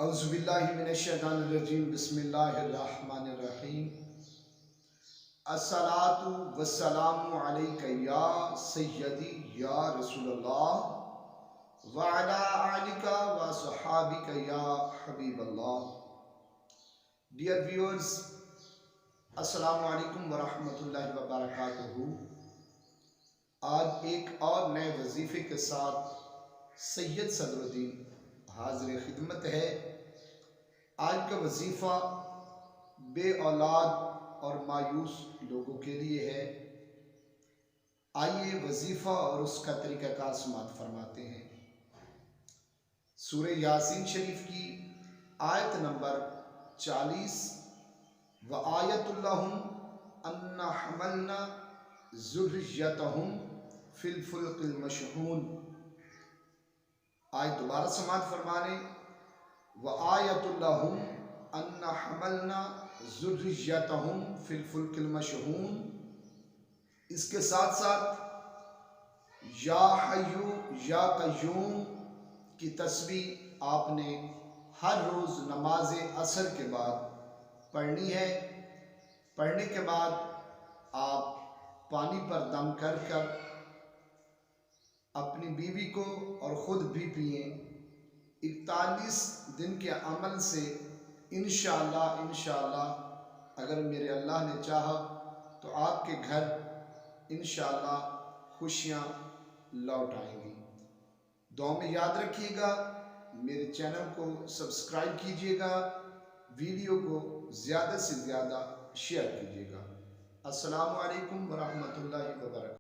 اعوذ باللہ من الشیطان الرجیم بسم اللہ الرحمن الرحیم الصلاۃ والسلام علیک یا سیدی یا رسول اللہ وعلی آلک وصحابک یا حبیب اللہ. ڈیئر ویورز، السلام علیکم ورحمۃ اللہ وبرکاتہ. آج ایک اور نئے وظیفے کے ساتھ سید صدر الدین حاضر خدمت ہے. آج کا وظیفہ بے اولاد اور مایوس لوگوں کے لیے ہے. آئیے وظیفہ اور اس کا طریقہ کار سماعت فرماتے ہیں. سورہ یاسین شریف کی آیت نمبر 40. وَآیَةٌ لَّهُمْ أَنَّا حَمَلْنَا ذُرِّيَّتَهُمْ فِي الْفُلْكِ الْمَشْحُونِ. آیت دوبارہ سماعت فرمانے. وَآیَةٌ لَّهُمْ أَنَّا حَمَلْنَا ذُرِّيَّتَهُمْ فِي الْفُلْكِ الْمَشْحُونِ. اس کے ساتھ ساتھ یا حیّ یا قیوم کی تسبیح آپ نے ہر روز نماز عصر کے بعد پڑھنی ہے. پڑھنے کے بعد آپ پانی پر دم کر کر اپنی بیوی کو اور خود بھی پئیں. 41 دن کے عمل سے انشاءاللہ اگر میرے اللہ نے چاہا تو آپ کے گھر انشاءاللہ خوشیاں لوٹ آئیں گی. دعا میں یاد رکھیے گا. میرے چینل کو سبسکرائب کیجیے گا. ویڈیو کو زیادہ سے زیادہ شیئر کیجیے گا. السلام علیکم ورحمۃ اللہ وبرکاتہ.